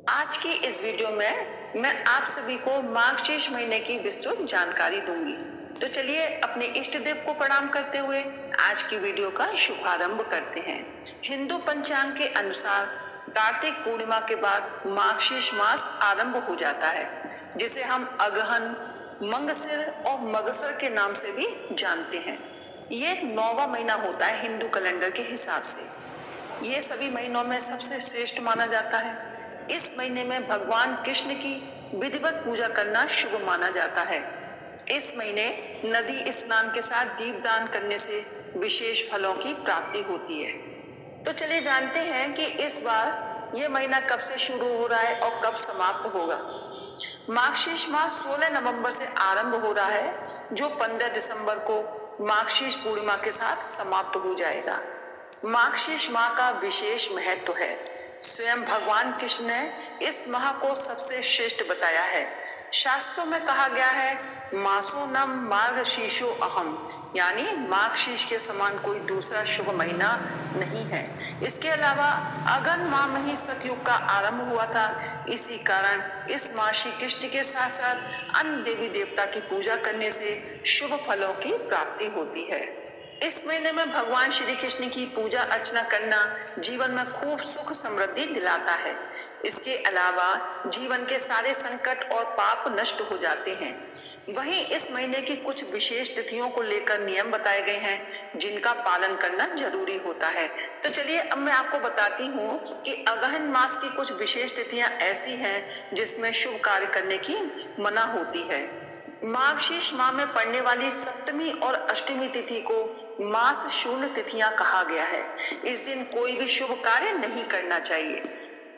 आज की इस वीडियो में मैं आप सभी को मार्गशीर्ष महीने की विस्तृत जानकारी दूंगी। तो चलिए अपने इष्ट देव को प्रणाम करते हुए आज की वीडियो का शुभारंभ करते हैं। हिंदू पंचांग के अनुसार कार्तिक पूर्णिमा के बाद मार्गशीर्ष मास आरंभ हो जाता है, जिसे हम अगहन, मंगसिर और मगसर के नाम से भी जानते हैं। ये 9वां महीना होता है हिंदू कैलेंडर के हिसाब से। ये सभी महीनों में सबसे श्रेष्ठ माना जाता है। इस महीने में भगवान कृष्ण की विधिवत पूजा करना शुभ माना जाता है। इस महीने नदी स्नान के साथ दीपदान करने से विशेष फलों की प्राप्ति होती है। तो चलिए जानते हैं कि इस बार ये महीना कब से शुरू हो रहा है और कब समाप्त होगा। मार्गशीर्ष मास 16 नवंबर से आरंभ हो रहा है, जो 15 दिसंबर को मार्गशीर्ष पूर्णिमा के साथ समाप्त हो जाएगा। मार्गशीर्ष माह का विशेष महत्व है। स्वयं भगवान कृष्ण ने इस माह को सबसे श्रेष्ठ बताया है। शास्त्रों में कहा गया है, मासो नम मार्गशीर्षो अहम, यानी मार्गशीर्ष के समान कोई दूसरा शुभ महीना नहीं है। इसके अलावा अगहन माह में ही सतयुग का आरंभ हुआ था। इसी कारण इस माह श्री कृष्ण के साथ साथ अन्य देवी देवता की पूजा करने से शुभ फलों की प्राप्ति होती है। इस महीने में भगवान श्री कृष्ण की पूजा अर्चना करना जीवन में खूब सुख समृद्धि दिलाता है। इसके अलावा जीवन के सारे संकट और पाप नष्ट हो जाते हैं। वहीं इस महीने की कुछ विशेष तिथियों को लेकर नियम बताए गए हैं, जिनका पालन करना जरूरी होता है। तो चलिए अब मैं आपको बताती हूँ कि अगहन मास की कुछ विशेष तिथियां ऐसी हैं जिसमें शुभ कार्य करने की मना होती है। मार्गशीर्ष माह में पड़ने वाली सप्तमी और अष्टमी तिथि को मास शून्य तिथियां कहा गया है। इस दिन कोई भी शुभ कार्य नहीं करना चाहिए।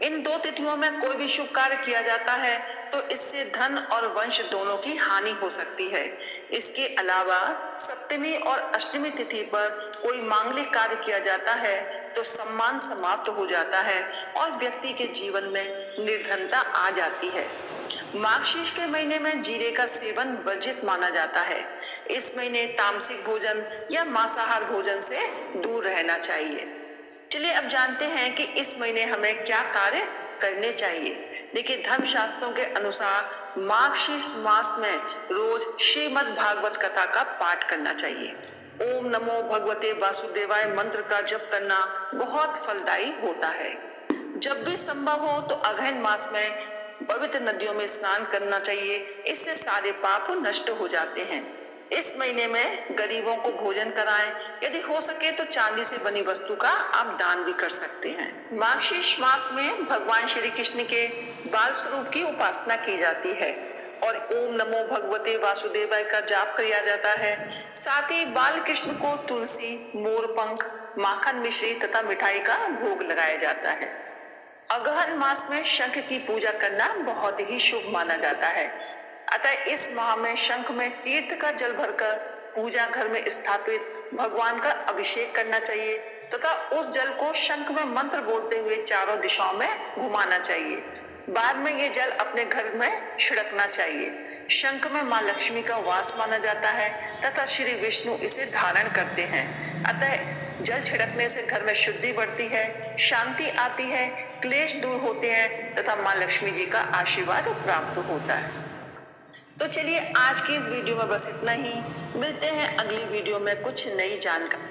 इन दो तिथियों में कोई भी शुभ कार्य किया जाता है तो इससे धन और वंश दोनों की हानि हो सकती है। इसके अलावा सप्तमी और अष्टमी तिथि पर कोई मांगलिक कार्य किया जाता है तो सम्मान समाप्त हो जाता है और व्यक्ति के जीवन में निर्धनता आ जाती है। मार्गशीर्ष के महीने में जीरे का सेवन वर्जित माना जाता है। इस महीने तामसिक भोजन या मांसाहार भोजन से दूर रहना चाहिए। चलिए अब जानते हैं कि इस महीने हमें क्या कार्य करने चाहिए। देखिए, धर्मशास्त्रों के अनुसार मार्गशीर्ष मास में रोज श्रीमद् भागवत कथा का पाठ करना चाहिए। ओम नमो भगवते वासुदेवाय मंत्र का जप करना बहुत फलदायी होता है। जब भी संभव हो तो अगहन मास में पवित्र नदियों में स्नान करना चाहिए। इससे सारे पाप नष्ट हो जाते हैं। इस महीने में गरीबों को भोजन कराएं। यदि हो सके तो चांदी से बनी वस्तु का आप दान भी कर सकते हैं। मार्गशीर्ष मास में भगवान श्री कृष्ण के बाल स्वरूप की उपासना की जाती है और ओम नमो भगवते वासुदेवाय का जाप किया जाता है। साथ ही बाल कृष्ण को तुलसी, मोरपंख, माखन मिश्री तथा मिठाई का भोग लगाया जाता है। अगहन मास में शंख की पूजा करना बहुत ही शुभ माना जाता है। अतः इस माह में शंख में तीर्थ का जल भरकर पूजा घर में स्थापित भगवान का अभिषेक करना चाहिए तथा उस जल को शंख में मंत्र बोलते हुए चारों दिशाओं में घुमाना चाहिए। बाद में ये जल अपने घर में छिड़कना चाहिए। शंख में मां लक्ष्मी का वास माना जाता है तथा श्री विष्णु इसे धारण करते हैं। अतः जल छिड़कने से घर में शुद्धि बढ़ती है, शांति आती है, क्लेश दूर होते हैं तथा मां लक्ष्मी जी का आशीर्वाद प्राप्त होता है। तो चलिए आज की इस वीडियो में बस इतना ही। मिलते हैं अगली वीडियो में कुछ नई जानकारी।